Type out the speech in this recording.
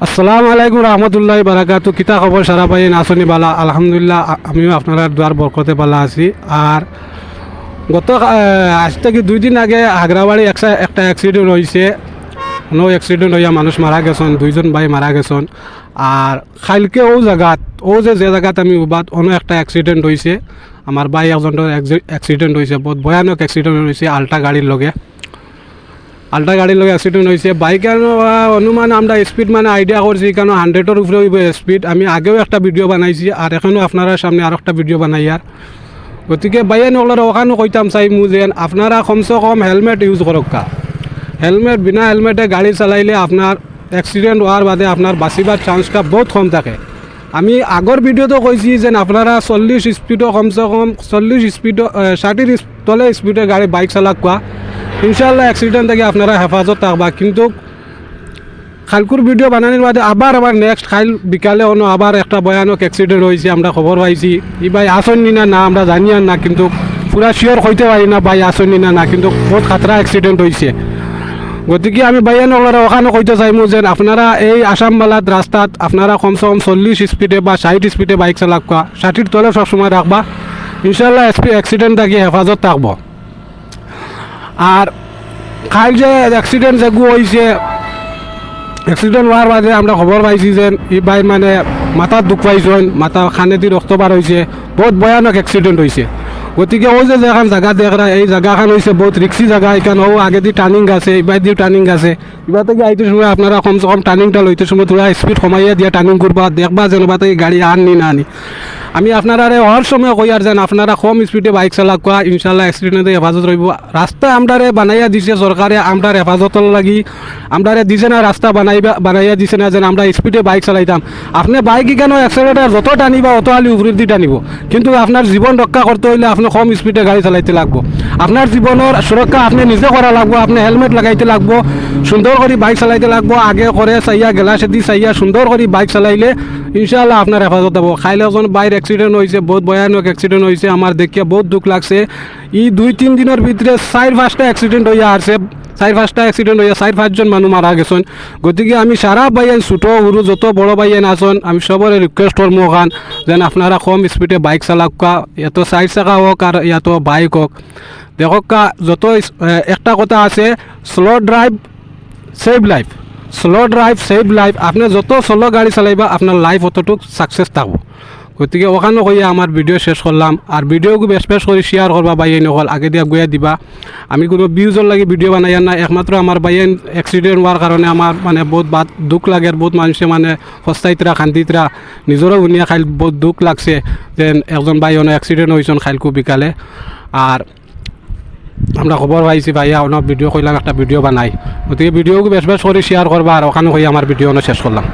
আসসালামু আলাইকুম রহমতুল্লাহি বারাকাতু। কিতা খবর সারা পাই নাচনি বালা? আলহামদুলিল্লাহ, আমিও আপনারা দুয়ার বরকতে বালা আছি। আর গত আজ থেকে 2 দিন আগে আগ্রাবাড়ি একটা অ্যাক্সিডেন্ট হয়েছে। অ্যাক্সিডেন্ট হইয়া মানুষ মারা গেছেন, 2জন ভাই মারা গেছেন। আর খাইলকে জায়গাত যে জায়গাত আমি উবাদ একটা অ্যাক্সিডেন্ট হয়েছে। আমার ভাই একজনের অ্যাক্সিডেন্ট হয়েছে, বহুত ভয়ানক অ্যাক্সিডেন্ট হয়েছে। আল্টা গাড়ির লগে অ্যাক্সিডেন্ট হয়েছে। বাইকের অনুমান আমরা স্পিড আইডিয়া করছি, কারণ 100-এর উপরে স্পিড। আমি আগেও একটা ভিডিও বানাইছি, আর এখনও আপনারা সামনে আর একটা ভিডিও বানাই। আর গতিকে বাইয়ে নকলার ওখানেও কইতাম চাই যেন আপনারা কমসে কম হেলমেট ইউজ করক। বিনা হেলমেটে গাড়ি চালাইলে আপনার অ্যাক্সিডেন্ট হওয়ার বাদে আপনার বাঁচিবার চান্সটা বহুত কম থাকে। আমি আগর ভিডিওতে কইছি যে আপনারা 40 স্পিডও কমসে কম 40 স্পিডও 60 তলে স্পিডে বাইক চালাক ইনশাল্লাহ অ্যাক্সিডেন্ট থেকে আপনারা হেফাজত থাকবা। কিন্তু খালকুর ভিডিও বানানোর বাদে আবার নেক্সট খাইল বিকালে আবার একটা ভয়ানক অ্যাক্সিডেন্ট হয়েছে। আমরা খবর পাইছি ই ভাই আসেননি না আমরা জানি আর না, কিন্তু পুরা শিওর হইতে পারি না ভাই আসেননি না, কিন্তু বহুত খাতরা অ্যাক্সিডেন্ট হয়েছে। গতিকে আমি বাইয়ানকলরা ওখানে কইতে চাইমু যে আপনারা এই আসামবালাত রাস্তাত আপনারা কমসে কম 40 স্পিডে বা 60 স্পিডে বাইক চালাক, 60-র তলে সবসময় রাখবা। ইনশাল্লাহ অ্যাক্সিডেন্ট থেকে হেফাজত থাকব। আর খাইল যে অ্যাক্সিডেন্ট যেগু হয়েছে, অ্যাক্সিডেন্ট হওয়ার বাদে আমরা খবর পাইছি যে ই ভাই মাথার দুঃখ পাইছেন, মাথা খানেদি রক্ত বার হয়েছে। বহুত ভয়ানক অ্যাক্সিডেন্ট হয়েছে। গতিকে যে যেখান জায়গা দেখরা, এই জায়গাখান হয়েছে বহুত রিক্সি জায়গা। এখানে আগে দিয়ে টার্নিং আছে, এবার দিয়ে টার্নিং আছে। এবার থেকে আইতে সময় আপনারা কমসে কম টার্নিংটা লইতে সময় থোড়া স্পিড কমাইয়া দিয়ে টার্নিং করবা, দেখবা যেন বা থেকে গাড়ি আননি না আনি। আমি আপনারা হর সময় কই আর যেন আপনারা কম স্পিডে বাইক চালাক, ইনশাল্লাহ অ্যাক্সিডেন্টে হেফাজত রইব। রাস্তা আমরারে বানাইয়া দিছে সরকারে, আমরার হেফাজতর লাগি আমরারে দিছে না, রাস্তা বানাইয়া দিছে না যেন আমরা স্পিডে বাইক চালাইতাম। আপনি বাইক কেন অ্যাক্সিলেটার যত টানিবা অত আলি উপরের দিয়ে টানিব, কিন্তু আপনার জীবন রক্ষা করতে হইলে আপনি কম স্পিডে গাড়ি চালাইতে লাগবো। আপনার জীবনের সুরক্ষা আপনি নিজে করা লাগবো। আপনি হেলমেট লাগাইতে লাগবো, সুন্দর করে বাইক চালাইতে লাগবো। আগে করে চাইয়া গেলাসে দি চাইয়া সুন্দর করে বাইক চালাইলে ইনশাআল্লাহ আপনার হেফাজত হবো। খাইলে একজন বাইর অ্যাক্সিডেন্ট হয়েছে, বহুত ভয়ানক অ্যাক্সিডেন্ট হয়েছে। আমার দেখিয়া বহুত দুঃখ লাগছে। 2-3 দিনের ভিতরে 4-5টা অ্যাক্সিডেন্ট হইয়া আসছে। 4-5টা অ্যাক্সিডেন্ট হইয়া 4-5জন মানুষ মারা গেছেন। গতিকে আমি সারা বাইয়ান ছোটো সরু যত বড় বাইয়ান আছেন, আমি সবরে রিকোয়েস্ট করবো খান যেন আপনারা কম স্পিডে বাইক চালাক, এত 4 চাকা হোক আর এত বাইক হোক। দেখক যত একটা কথা আছে, স্লো ড্রাইভ সেভ লাইফ। আপনি যত স্লো গাড়ি চালাইবা আপনার লাইফ অতটুকু সাকসেস থাকবো। গতিকে ওখানে কইয়া আমার ভিডিও শেষ করলাম। আর ভিডিওকে বেশ করে শেয়ার করবা বাইয়ে নকল, আগে দিয়া গইয়া দিবা। আমি কোনো ভিউজর লাগে ভিডিও বানাই না, একমাত্র আমার বাইয়েন অ্যাক্সিডেন্ট হওয়ার কারণে আমার বহুত দুঃখ লাগে। আর বহুত মানুষে হস্তাইতরা খান্দিতরা নিজেরও উনিয়া খাইল বহুত দুঃখ লাগছে যে একজন ভাই অ্যাক্সিডেন্ট হয়েছেন খাইলকু বিকালে। আর আমরা খবর পাইছি ভাইয়া ভিডিও কইলাম একটা ভিডিও বানাই। গতিকে ভিডিওকে বেশ করে শেয়ার করবা। আর ওখানে কইয়া আমার ভিডিও শেষ করলাম।